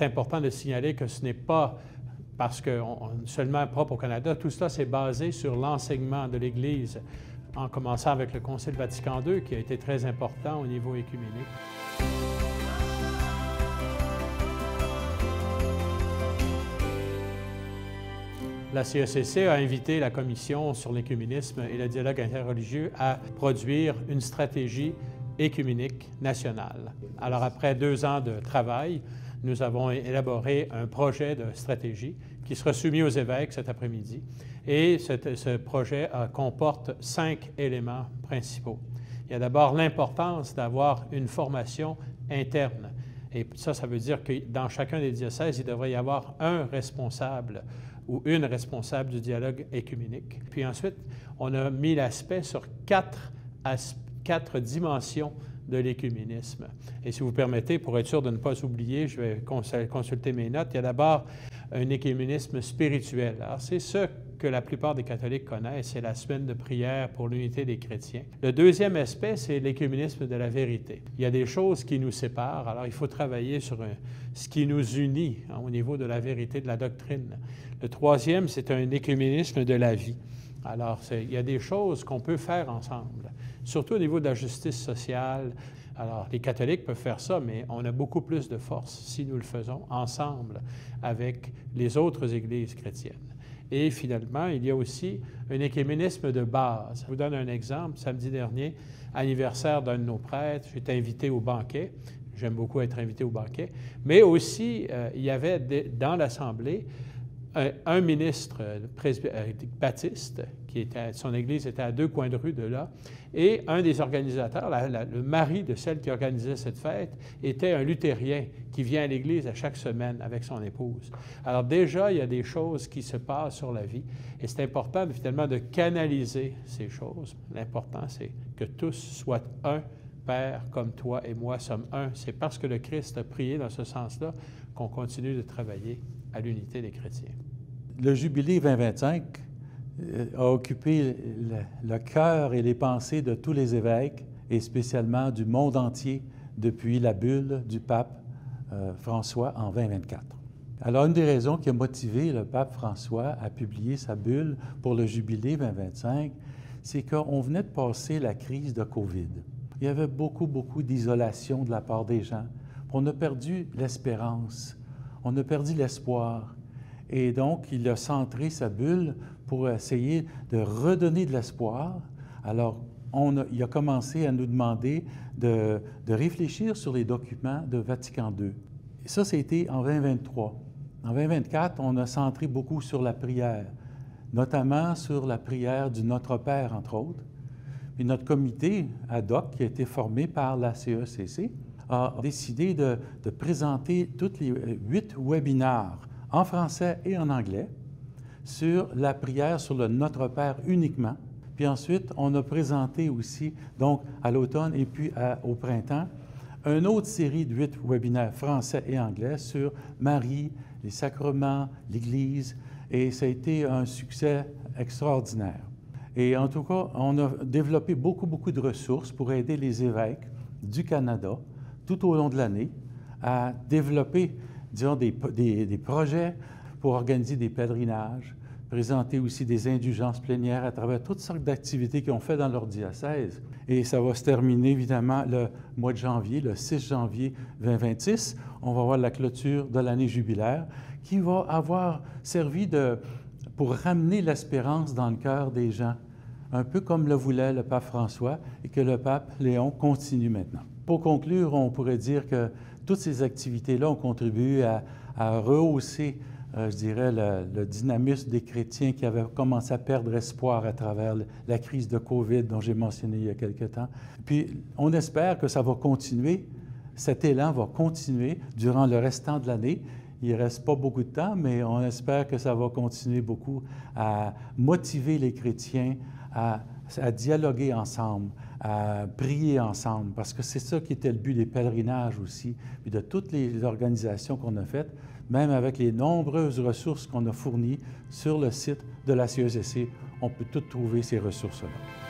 C'est important de signaler que ce n'est pas parce que seulement propre au Canada. Tout cela, c'est basé sur l'enseignement de l'Église, en commençant avec le Concile Vatican II, qui a été très important au niveau œcuménique. La CECC a invité la Commission sur l'œcuménisme et le dialogue interreligieux à produire une stratégie œcuménique nationale. Alors, après 2 ans de travail, nous avons élaboré un projet de stratégie qui sera soumis aux évêques cet après-midi. Et ce projet comporte 5 éléments principaux. Il y a d'abord l'importance d'avoir une formation interne. Et ça veut dire que dans chacun des diocèses, il devrait y avoir un responsable ou une responsable du dialogue œcuménique. Puis ensuite, on a mis l'aspect sur 4 dimensions de l'œcuménisme. Et si vous permettez, pour être sûr de ne pas oublier, je vais consulter mes notes. Il y a d'abord un œcuménisme spirituel. Alors, c'est ce que la plupart des catholiques connaissent, c'est la semaine de prière pour l'unité des chrétiens. Le deuxième aspect, c'est l'œcuménisme de la vérité. Il y a des choses qui nous séparent, alors il faut travailler sur ce qui nous unit au niveau de la vérité de la doctrine. Le troisième, c'est un œcuménisme de la vie. Alors, il y a des choses qu'on peut faire ensemble, surtout au niveau de la justice sociale. Alors, les catholiques peuvent faire ça, mais on a beaucoup plus de force si nous le faisons ensemble avec les autres églises chrétiennes. Et finalement, il y a aussi un œcuménisme de base. Je vous donne un exemple. Samedi dernier, anniversaire d'un de nos prêtres, j'étais invité au banquet. J'aime beaucoup être invité au banquet. Mais aussi, il y avait dans l'Assemblée un ministre baptiste, son église était à 2 coins de rue de là, et un des organisateurs, le mari de celle qui organisait cette fête, était un luthérien qui vient à l'église à chaque semaine avec son épouse. Alors déjà, il y a des choses qui se passent sur la vie, et c'est important finalement de canaliser ces choses. L'important, c'est que tous soient un. Père, comme toi et moi sommes un. C'est parce que le Christ a prié dans ce sens-là qu'on continue de travailler à l'unité des chrétiens. Le Jubilé 2025 a occupé le cœur et les pensées de tous les évêques, et spécialement du monde entier, depuis la bulle du pape François en 2024. Alors, une des raisons qui a motivé le pape François à publier sa bulle pour le Jubilé 2025, c'est qu'on venait de passer la crise de COVID. Il y avait beaucoup d'isolation de la part des gens. On a perdu l'espérance, on a perdu l'espoir. Et donc, il a centré sa bulle pour essayer de redonner de l'espoir. Alors, il a commencé à nous demander de réfléchir sur les documents de Vatican II. Et ça, c'était en 2023. En 2024, on a centré beaucoup sur la prière, notamment sur la prière du Notre Père, entre autres. Puis notre comité ad hoc, qui a été formé par la CECC, a décidé de présenter tous les 8 webinaires en français et en anglais sur la prière sur le Notre Père uniquement. Puis ensuite, on a présenté aussi, donc à l'automne et puis au printemps, une autre série de 8 webinaires français et anglais sur Marie, les sacrements, l'Église, et ça a été un succès extraordinaire. Et en tout cas, on a développé beaucoup de ressources pour aider les évêques du Canada tout au long de l'année à développer, disons, des projets pour organiser des pèlerinages, présenter aussi des indulgences plénières à travers toutes sortes d'activités qu'ils ont fait dans leur diocèse. Et ça va se terminer, évidemment, le mois de janvier, le 6 janvier 2026. On va voir la clôture de l'année jubilaire qui va avoir servi pour ramener l'espérance dans le cœur des gens, un peu comme le voulait le pape François et que le pape Léon continue maintenant. Pour conclure, on pourrait dire que toutes ces activités-là ont contribué à rehausser, je dirais, le dynamisme des chrétiens qui avaient commencé à perdre espoir à travers la crise de COVID dont j'ai mentionné il y a quelque temps. Puis, on espère que ça va continuer, cet élan va continuer durant le restant de l'année. Il ne reste pas beaucoup de temps, mais on espère que ça va continuer beaucoup à motiver les chrétiens à dialoguer ensemble, à prier ensemble, parce que c'est ça qui était le but des pèlerinages aussi, puis de toutes les organisations qu'on a faites, même avec les nombreuses ressources qu'on a fournies sur le site de la CECC, on peut toutes trouver ces ressources-là.